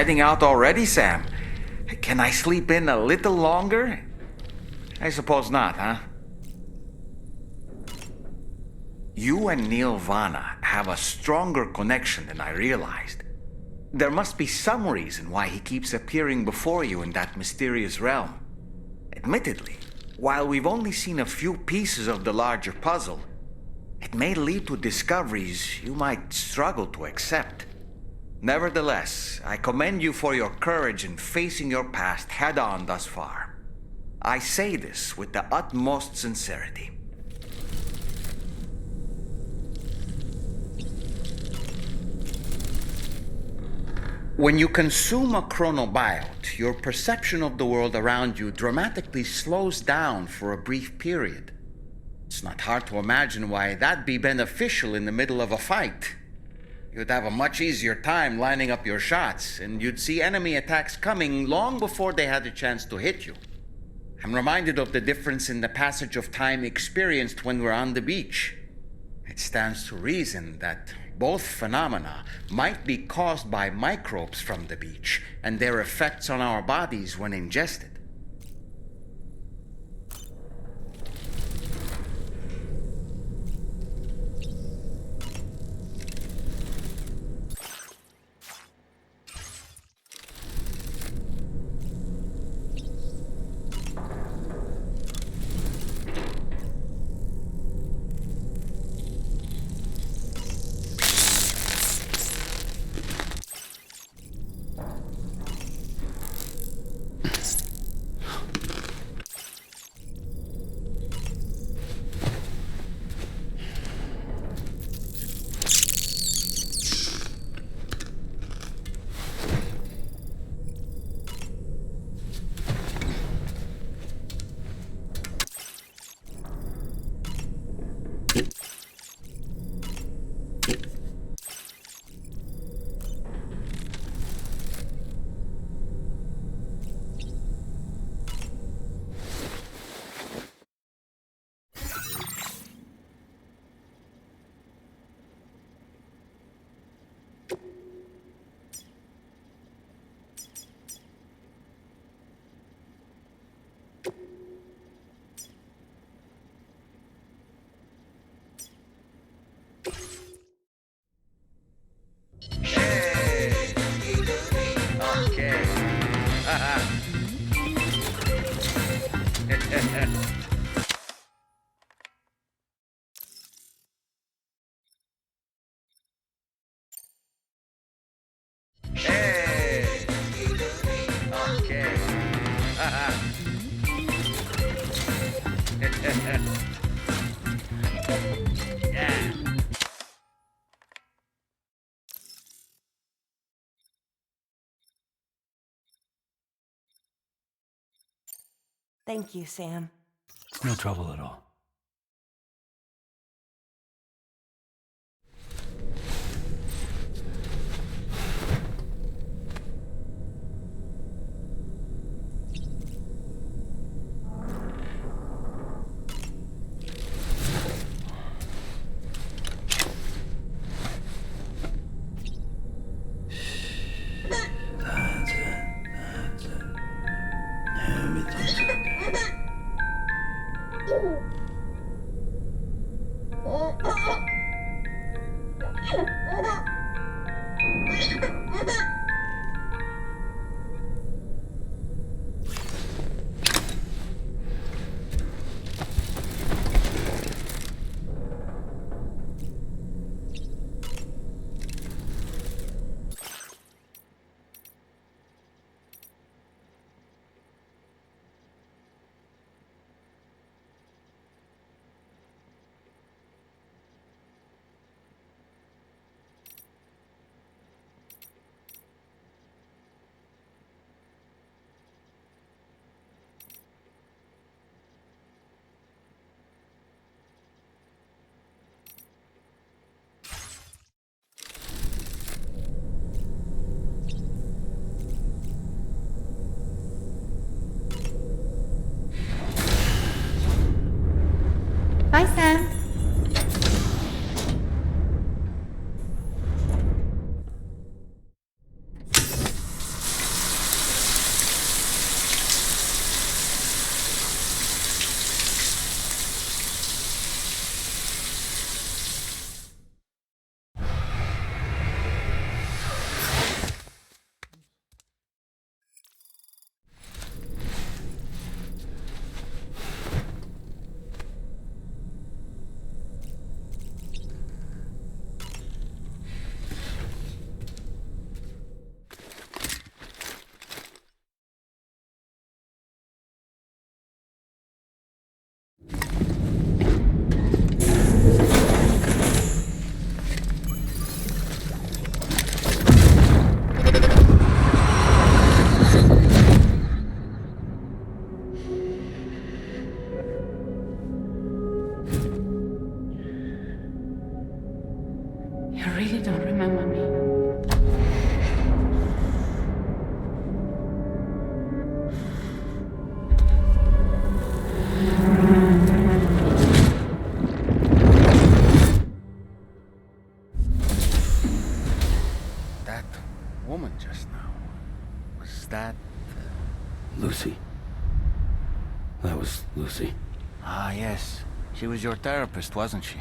heading out already, Sam? Can I sleep in a little longer? I suppose not, huh? You and Neil Vana have a stronger connection than I realized. There must be some reason why he keeps appearing before you in that mysterious realm. Admittedly, while we've only seen a few pieces of the larger puzzle, it may lead to discoveries you might struggle to accept. Nevertheless, I commend you for your courage in facing your past head-on thus far. I say this with the utmost sincerity. When you consume a chronobiote, your perception of the world around you dramatically slows down for a brief period. It's not hard to imagine why that'd be beneficial in the middle of a fight. You'd have a much easier time lining up your shots, and you'd see enemy attacks coming long before they had a chance to hit you. I'm reminded of the difference in the passage of time experienced when we're on the beach. It stands to reason that both phenomena might be caused by microbes from the beach and their effects on our bodies when ingested. Thank you, Sam. It's no trouble at all. Everything's okay. woman just now. Was that... Lucy. That was Lucy. Ah, yes. She was your therapist, wasn't she?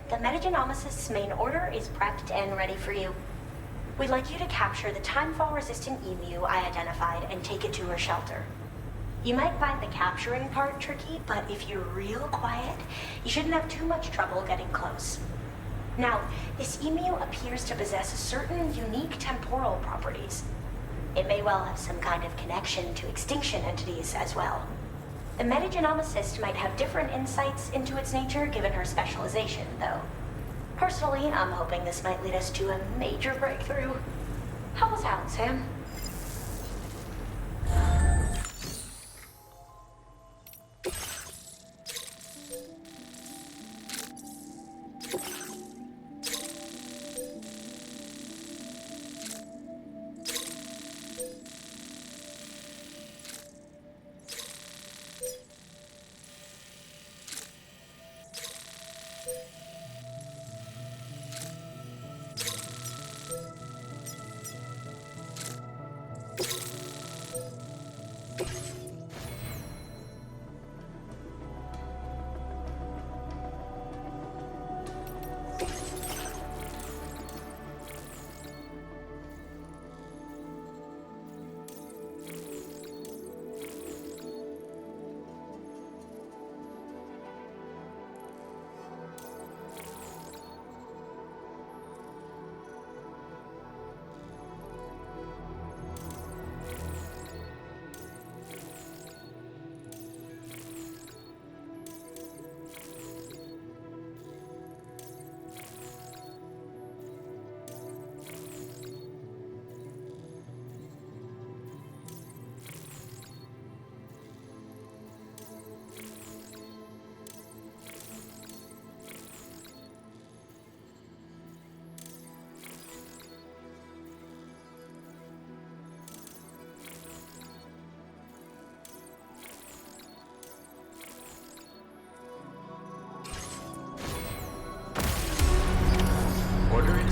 The Metagenomicist's main order is prepped and ready for you. We'd like you to capture the Timefall-resistant Emu I identified and take it to her shelter. You might find the capturing part tricky, but if you're real quiet, you shouldn't have too much trouble getting close. Now, this emu appears to possess certain unique temporal properties. It may well have some kind of connection to Extinction entities as well. The Metagenomicist might have different insights into its nature given her specialization, though. Personally, I'm hoping this might lead us to a major breakthrough. Help us out, Sam.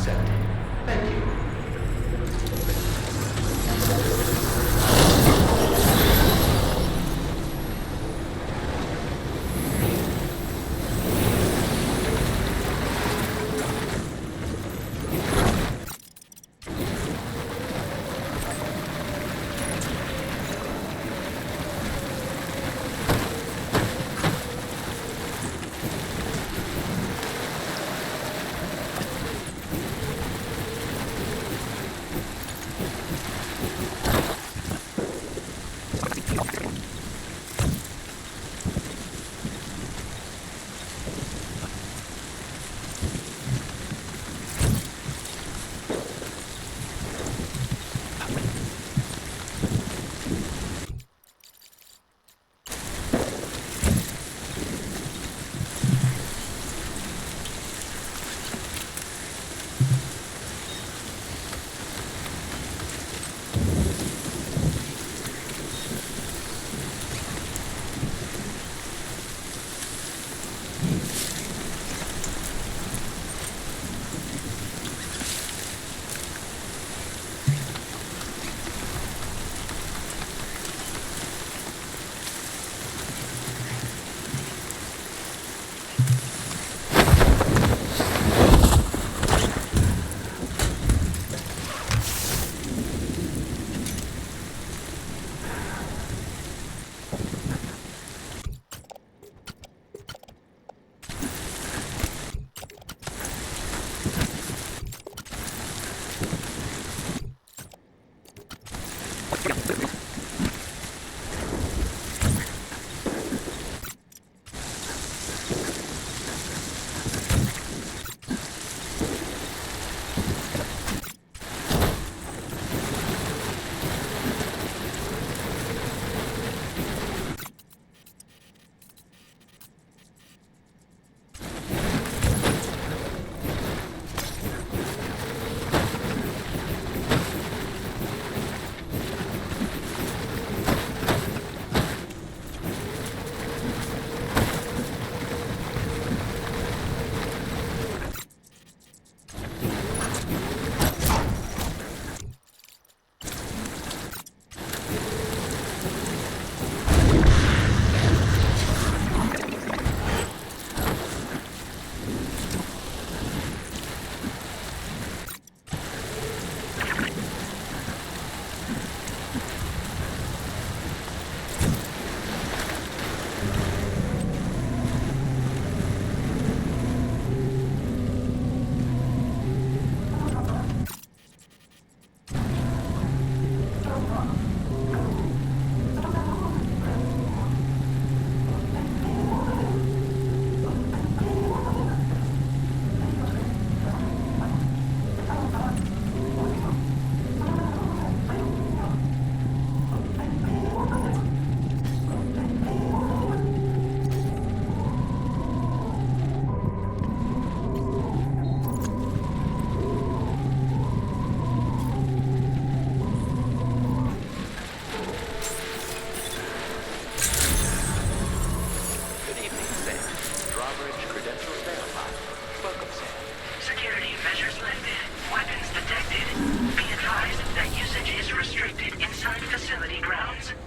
accepted. Thank you.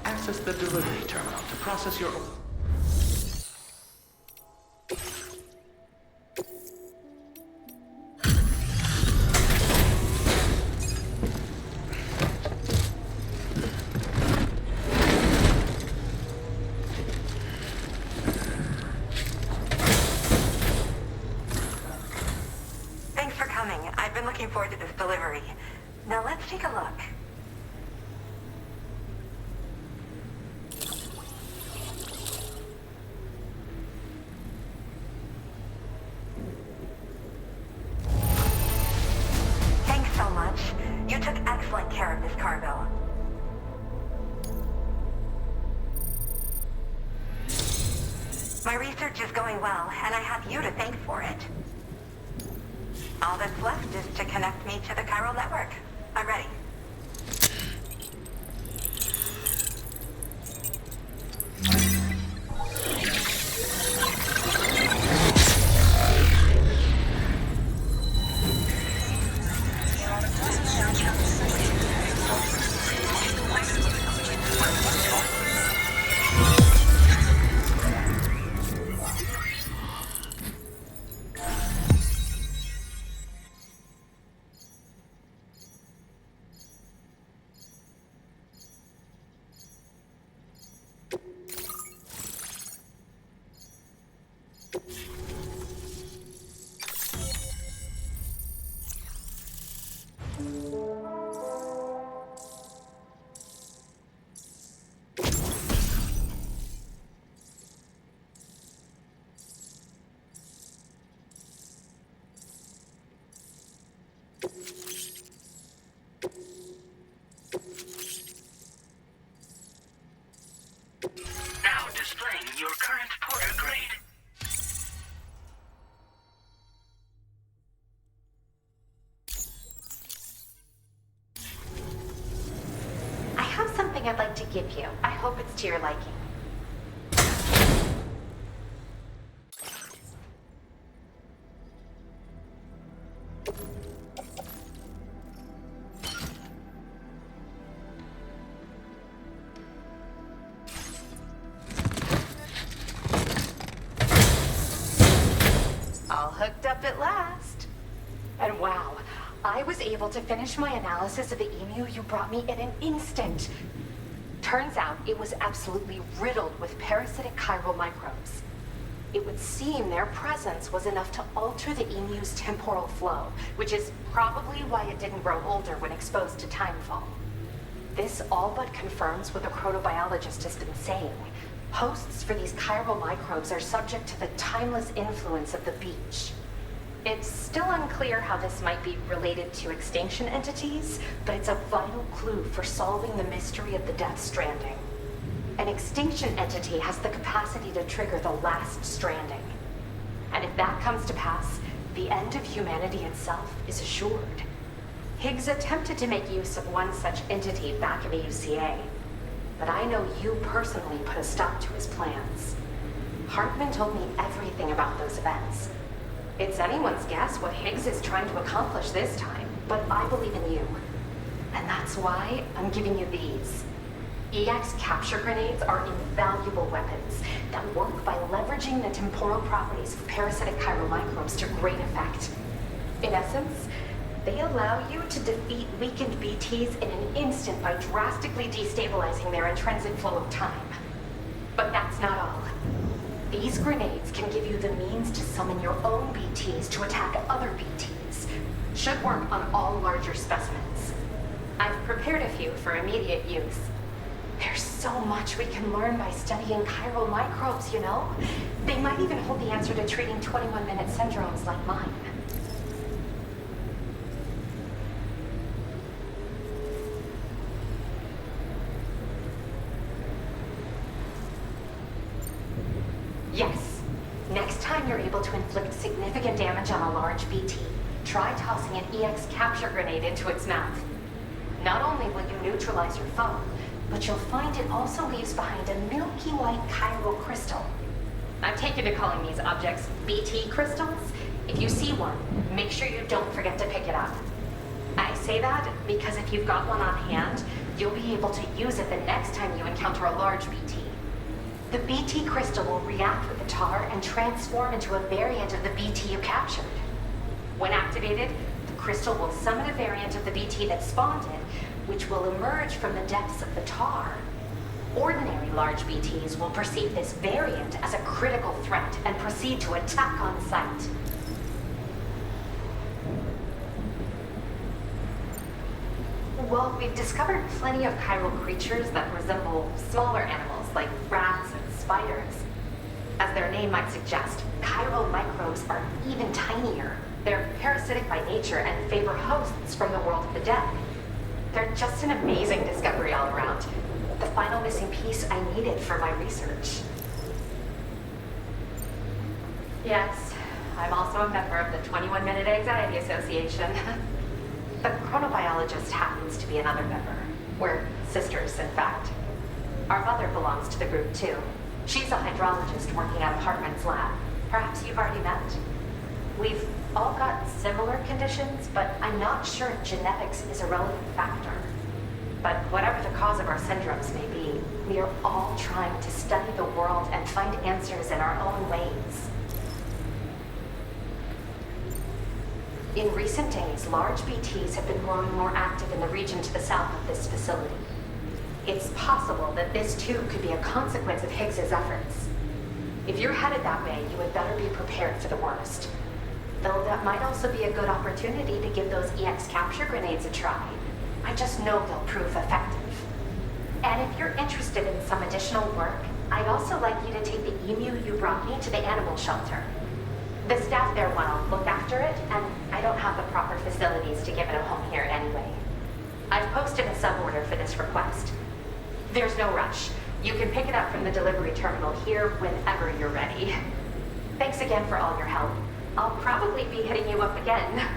Access the delivery terminal to process your... Thanks for coming. I've been looking forward to this delivery. Now let's take a look. Thanks so much. You took excellent care of this cargo. My research is going well, and I have you to thank for it. All that's left is to connect me to the Chiral Network. I'm ready. something I'd like to give you. I hope it's to your liking. All hooked up at last. And wow, I was able to finish my analysis of the emu you brought me in an instant. Turns out it was absolutely riddled with parasitic chiral microbes. It would seem their presence was enough to alter the emu's temporal flow, which is probably why it didn't grow older when exposed to timefall. This all but confirms what the chronobiologist has been saying. Hosts for these chiral microbes are subject to the timeless influence of the beach. It's still unclear how this might be related to extinction entities, but it's a vital clue for solving the mystery of the Death Stranding. An extinction entity has the capacity to trigger the last stranding. And if that comes to pass, the end of humanity itself is assured. Higgs attempted to make use of one such entity back in the UCA, but I know you personally put a stop to his plans. Hartman told me everything about those events. It's anyone's guess what Higgs is trying to accomplish this time, but I believe in you. And that's why I'm giving you these. EX capture grenades are invaluable weapons that work by leveraging the temporal properties of parasitic chiral microbes to great effect. In essence, they allow you to defeat weakened BTs in an instant by drastically destabilizing their intrinsic flow of time. But that's not all. These grenades can give you the means to summon your own BTs to attack other BTs. Should work on all larger specimens. I've prepared a few for immediate use. There's so much we can learn by studying chiral microbes, you know? They might even hold the answer to treating 21-minute syndromes like mine. Yes. Next time you're able to inflict significant damage on a large BT, try tossing an EX capture grenade into its mouth. Not only will you neutralize your foe, but you'll find it also leaves behind a milky white chiral crystal. I've taken to calling these objects BT crystals. If you see one, make sure you don't forget to pick it up. I say that because if you've got one on hand, you'll be able to use it the next time you encounter a large BT. The BT crystal will react with the tar and transform into a variant of the BT you captured. When activated, the crystal will summon a variant of the BT that spawned it, which will emerge from the depths of the tar. Ordinary large BTs will perceive this variant as a critical threat and proceed to attack on sight. Well, we've discovered plenty of chiral creatures that resemble smaller animals like rats and spiders. As their name might suggest, chiral microbes are even tinier. They're parasitic by nature and favor hosts from the world of the dead. They're just an amazing discovery all around. The final missing piece I needed for my research. Yes, I'm also a member of the 21-Minute Anxiety Association. The chronobiologist happens to be another member. We're sisters, in fact. Our mother belongs to the group, too. She's a hydrologist working out of Hartman's lab. Perhaps you've already met. We've all got similar conditions, but I'm not sure if genetics is a relevant factor. But whatever the cause of our syndromes may be, we are all trying to study the world and find answers in our own ways. In recent days, large BTs have been growing more active in the region to the south of this facility. It's possible that this too could be a consequence of Higgs's efforts. If you're headed that way, you had better be prepared for the worst. Though that might also be a good opportunity to give those EX capture grenades a try. I just know they'll prove effective. And if you're interested in some additional work, I'd also like you to take the emu you brought me to the animal shelter. The staff there want to look after it, and I don't have the proper facilities to give it a home here anyway. I've posted a suborder for this request. There's no rush. You can pick it up from the delivery terminal here whenever you're ready. Thanks again for all your help. I'll probably be hitting you up again.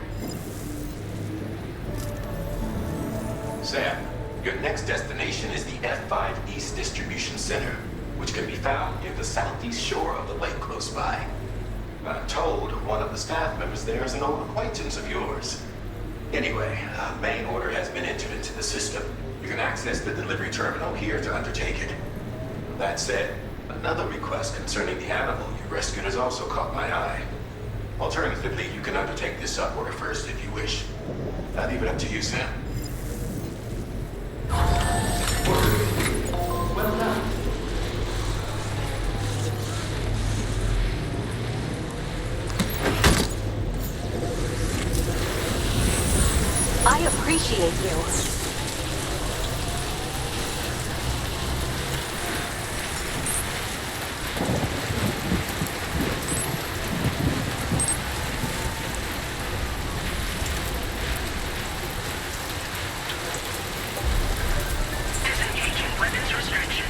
Sam, Your next destination is the F5 East Distribution Center, which can be found near the southeast shore of the lake close by. I'm told one of the staff members there is an old acquaintance of yours. Anyway, a main order has been entered into the system. You can access the delivery terminal here to undertake it. That said, another request concerning the animal you rescued has also caught my eye. Alternatively, you can undertake this sub-order first if you wish. I'll leave it up to you, Sam. Well done. I appreciate you. Disengaging weapons restrictions.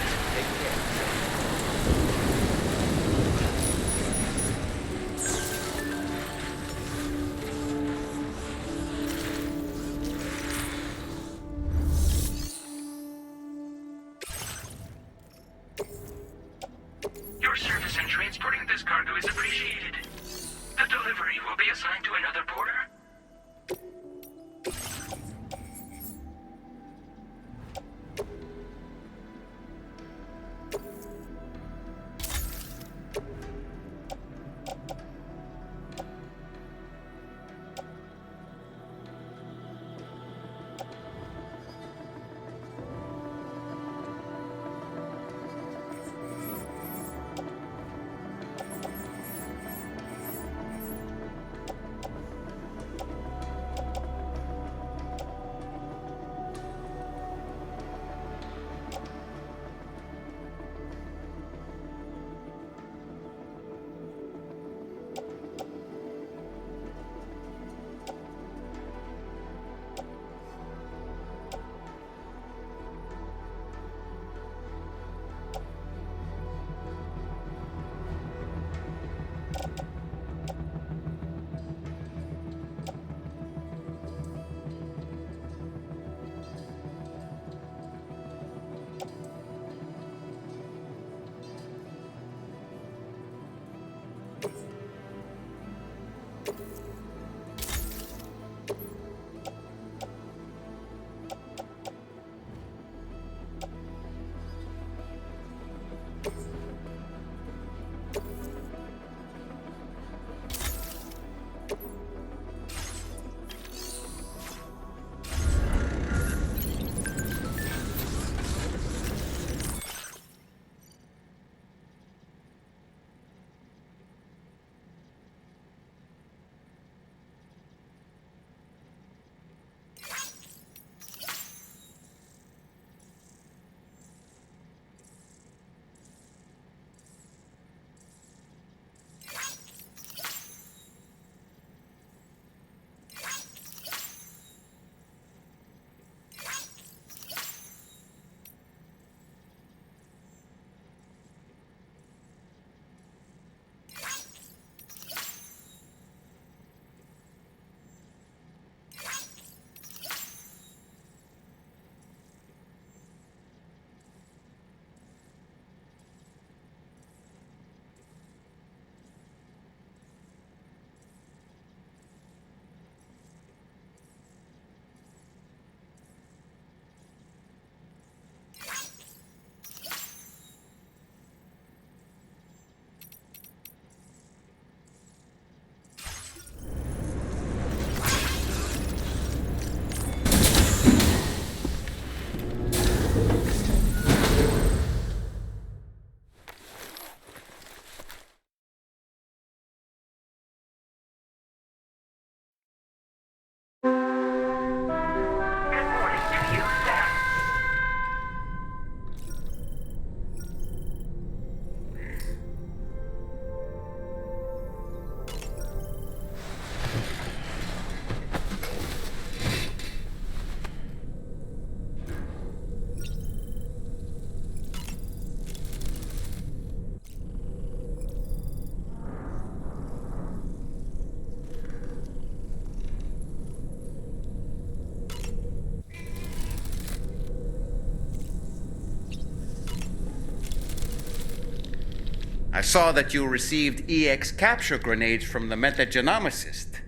I saw that you received EX capture grenades from the Metagenomicist.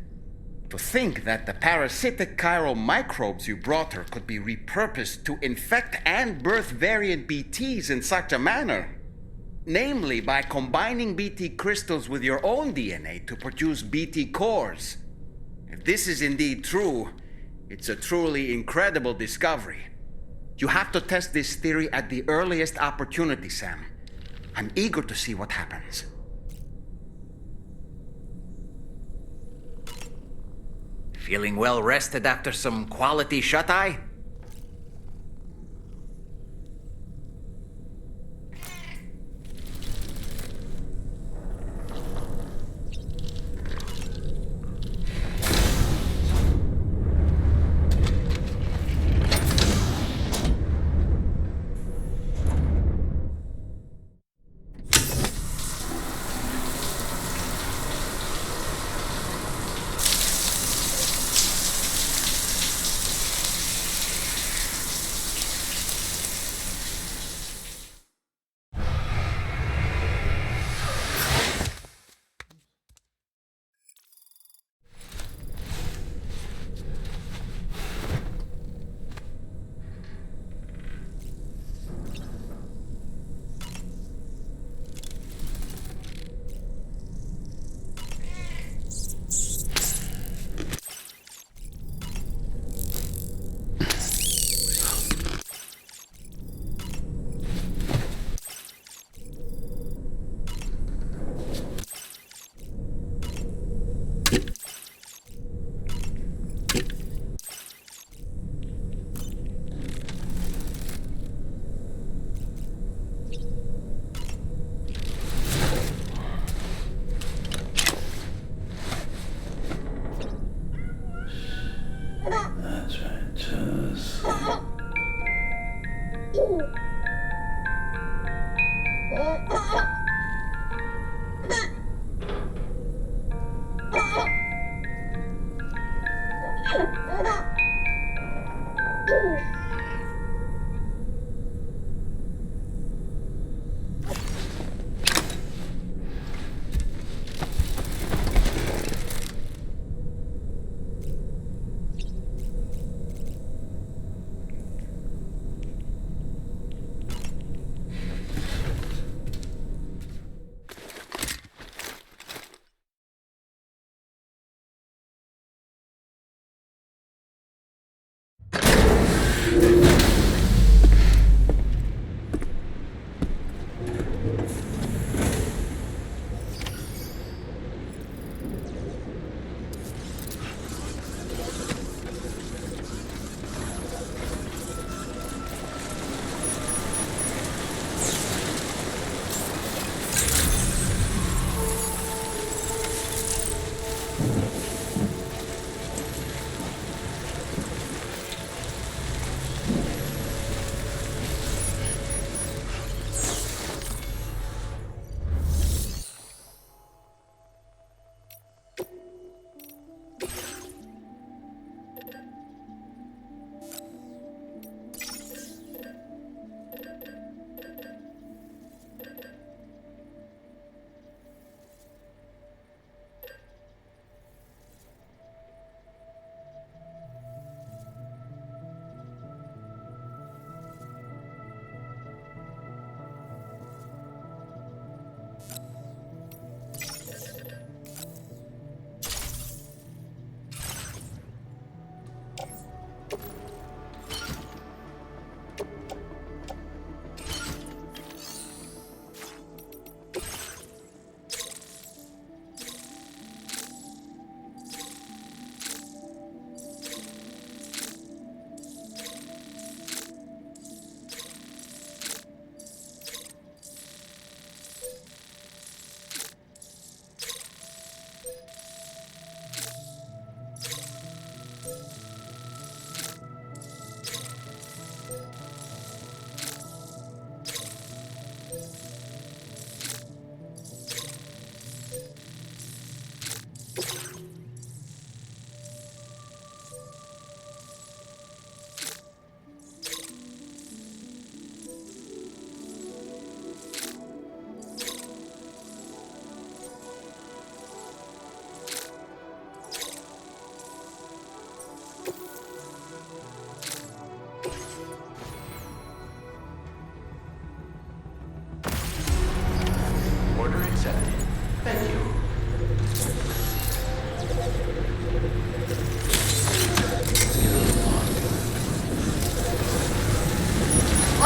To think that the parasitic chiral microbes you brought her could be repurposed to infect and birth variant BTs in such a manner. Namely, by combining BT crystals with your own DNA to produce BT cores. If this is indeed true, it's a truly incredible discovery. You have to test this theory at the earliest opportunity, Sam. I'm eager to see what happens. Feeling well rested after some quality shut-eye?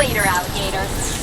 Later, alligator.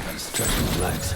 Gotta stretch my legs.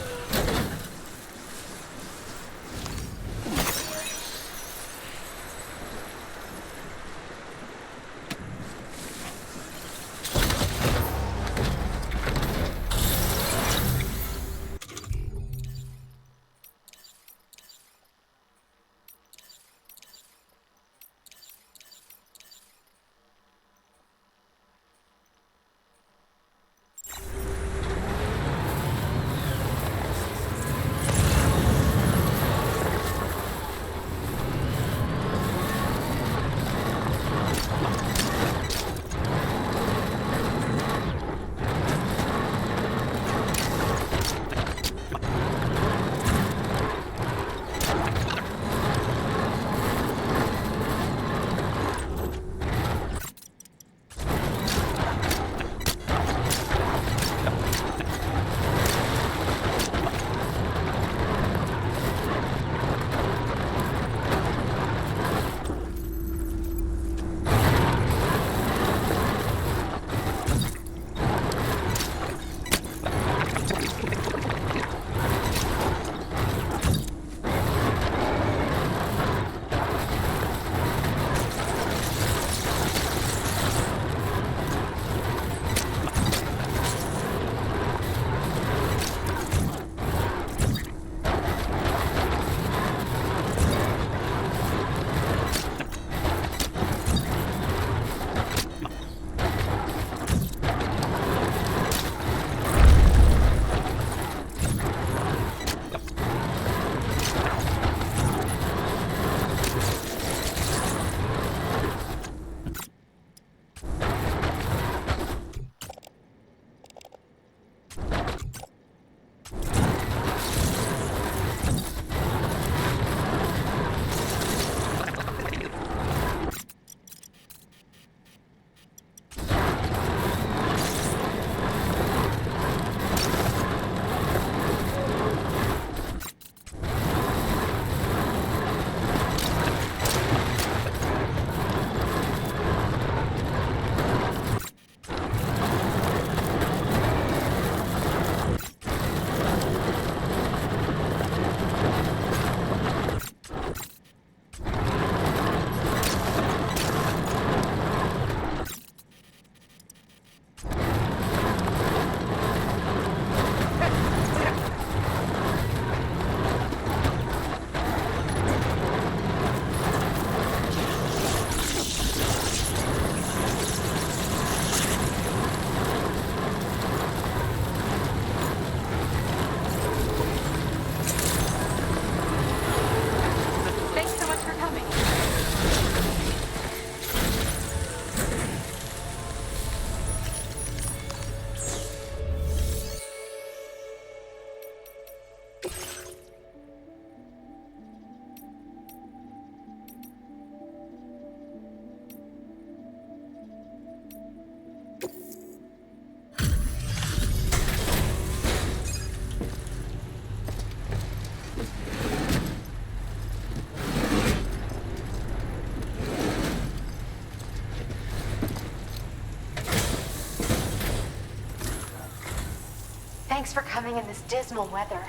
Thanks for coming in this dismal weather.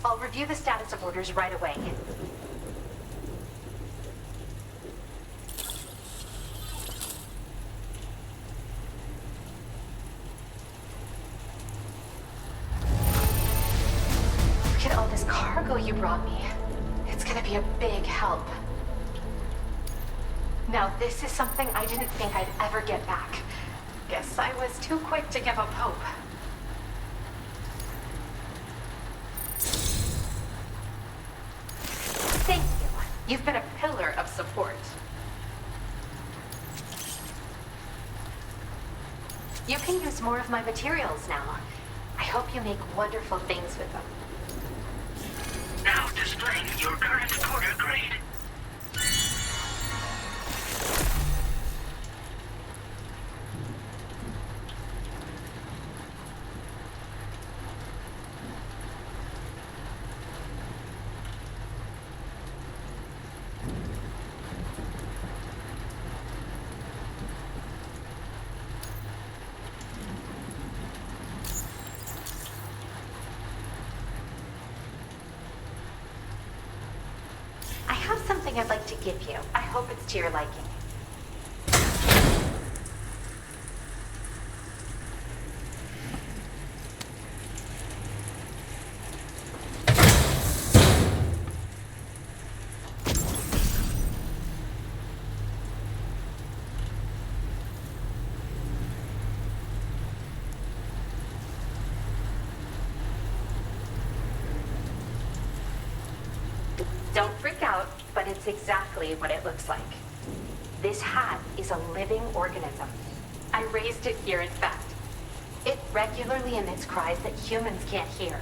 I'll review the status of orders right away. Look at all this cargo you brought me. It's gonna be a big help. Now, this is something I didn't think I'd ever get back. Guess I was too quick to give up hope. Thank you. You've been a pillar of support. You can use more of my materials now. I hope you make wonderful things with them. Now displaying your current quarter grade. something I'd like to give you. I hope it's to your liking. Don't freak out, but it's exactly what it looks like. This hat is a living organism. I raised it here, in fact. It regularly emits cries that humans can't hear.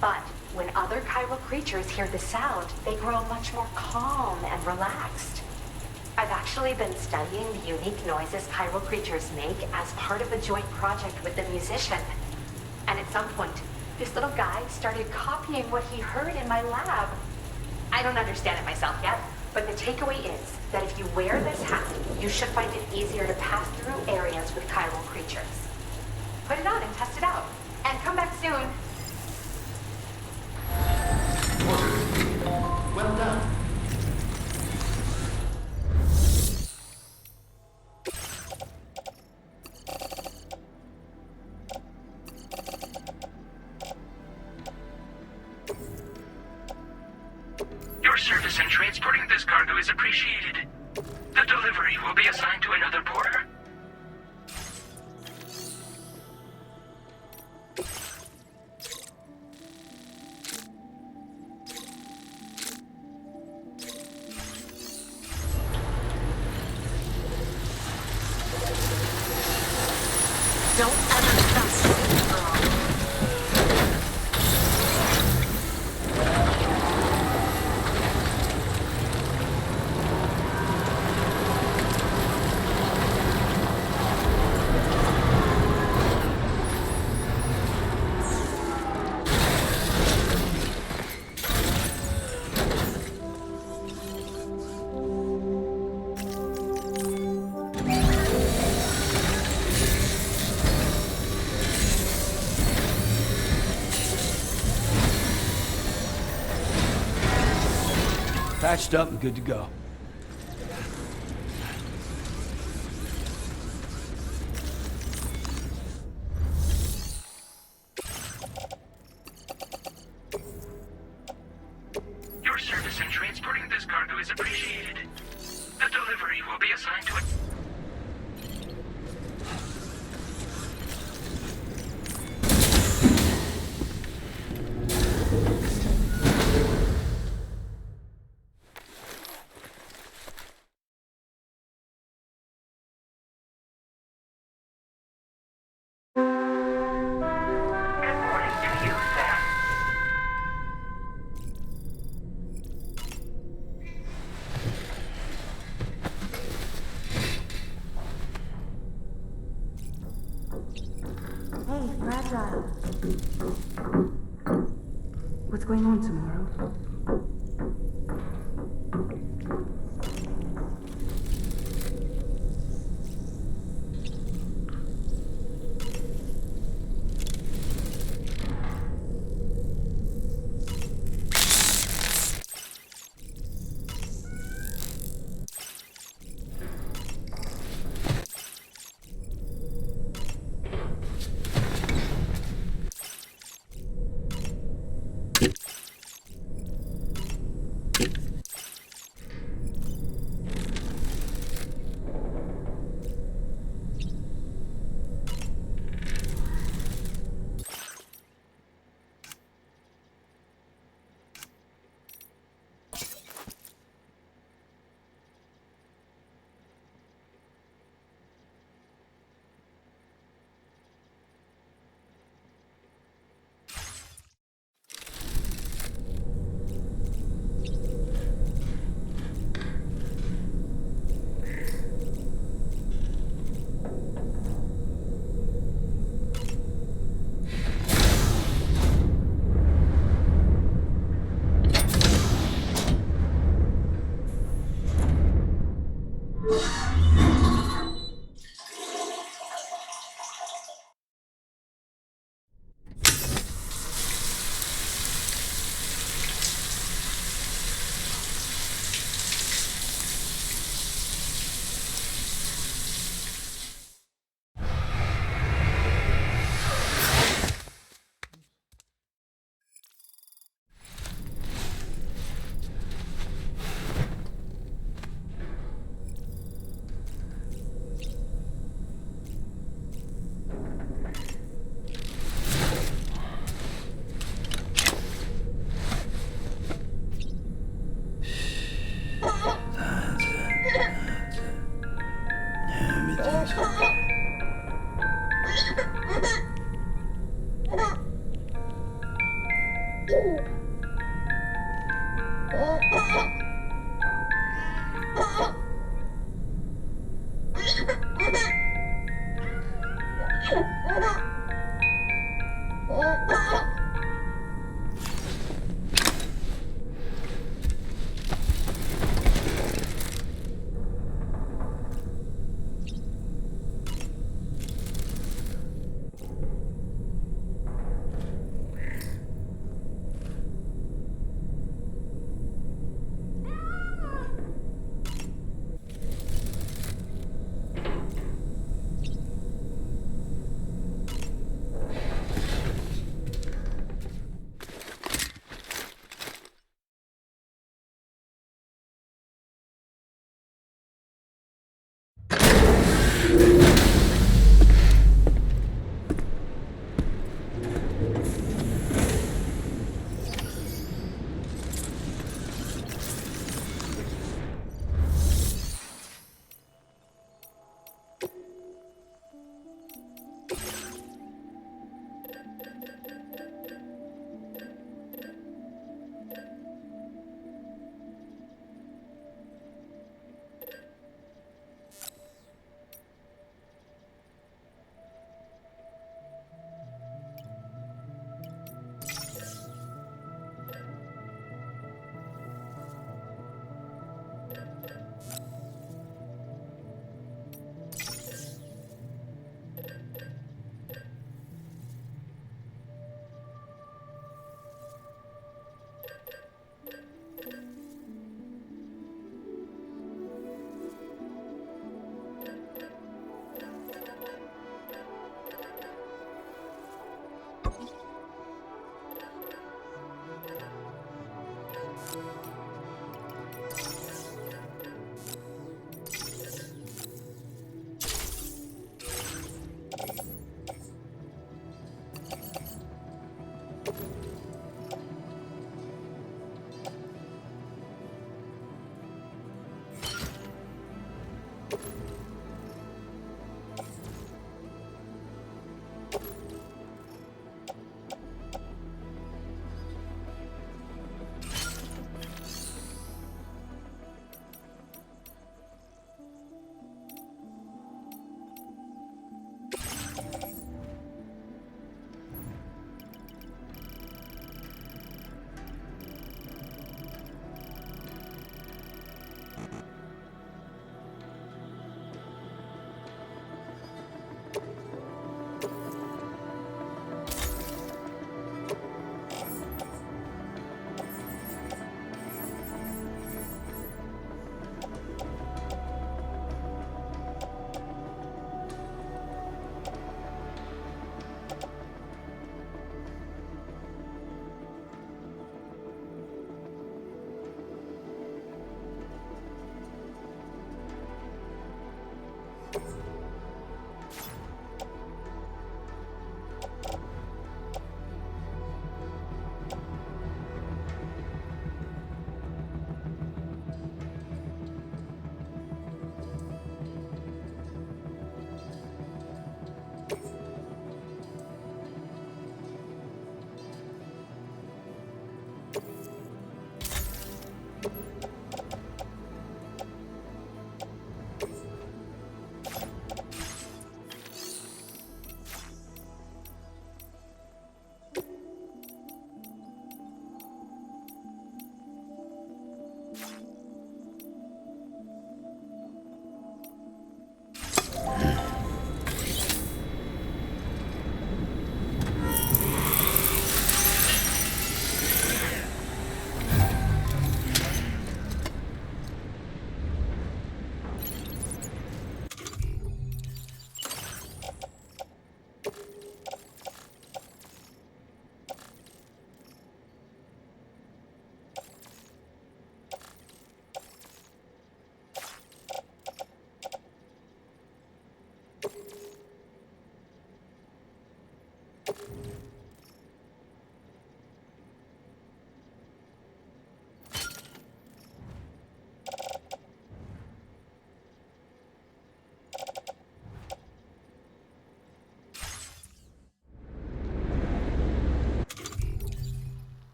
But when other chiral creatures hear the sound, they grow much more calm and relaxed. I've actually been studying the unique noises chiral creatures make as part of a joint project with a musician. And at some point, this little guy started copying what he heard in my lab. I don't understand it myself yet, but the takeaway is that if you wear this hat, you should find it easier to pass through areas with chiral creatures. Put it on and test it out. And come back soon. Well done. Your service in transporting this cargo is appreciated. The delivery will be assigned to another porter. Don't ever stop singing, girl. Patched up and good to go. Your service in transporting this cargo is appreciated. The delivery will be assigned to a... Good morning to you, Sam. Hey, Fragile. What's going on tomorrow?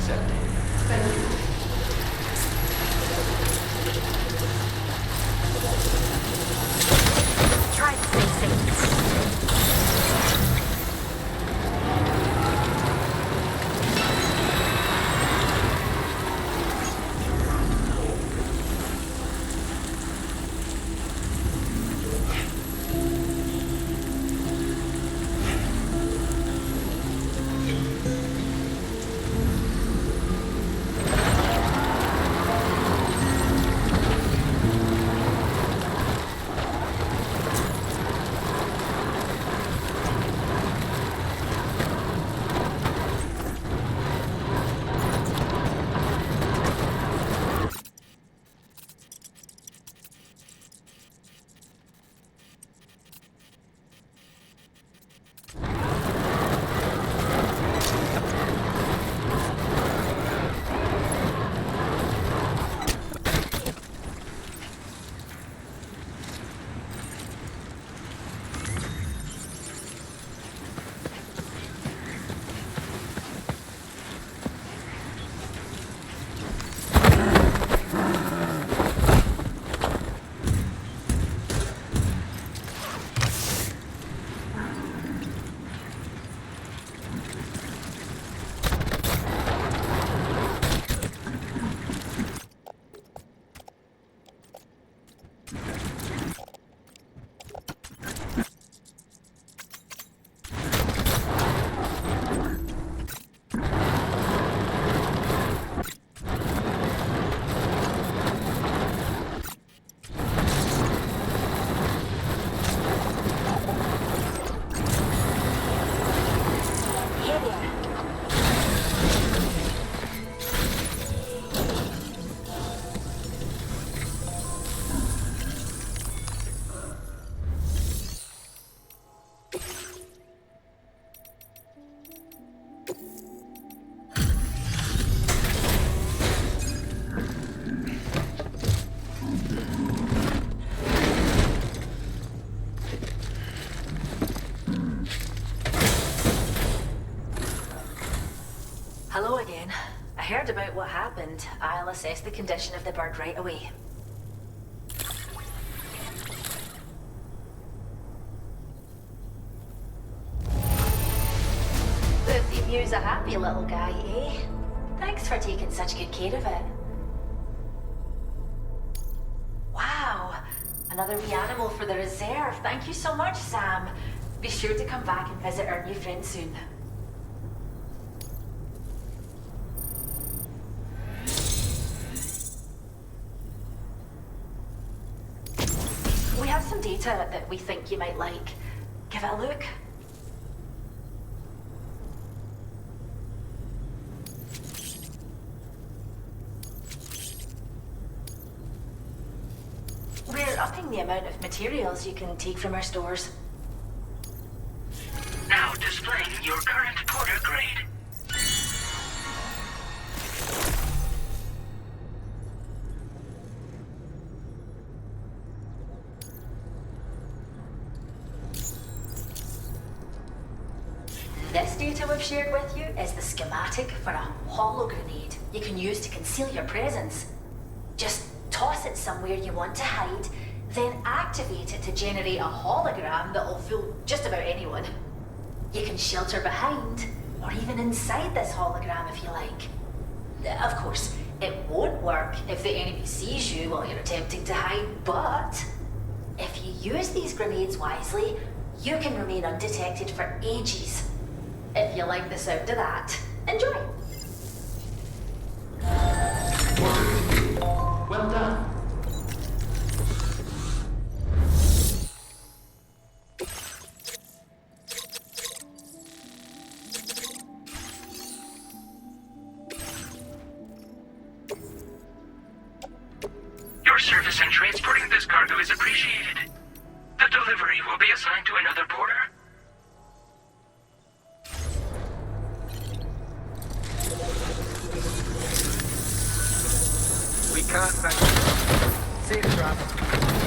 accepted. Try to stay safe. Hello again. I heard about what happened. I'll assess the condition of the bird right away. The emu's a happy little guy, eh? Thanks for taking such good care of it. Wow, another wee animal for the reserve. Thank you so much, Sam. Be sure to come back and visit our new friend soon. We have some data that we think you might like. Give it a look. We're upping the amount of materials you can take from our stores. Now displaying your current porter grade. This data we've shared with you is the schematic for a holo grenade you can use to conceal your presence. Just toss it somewhere you want to hide, then activate it to generate a hologram that'll fool just about anyone. You can shelter behind, or even inside this hologram if you like. Of course, it won't work if the enemy sees you while you're attempting to hide, but if you use these grenades wisely, you can remain undetected for ages. If you like the sound of that, enjoy! Well done. Your service in transporting this cargo is appreciated. The delivery will be assigned to another porter. We can't back. Safe drop.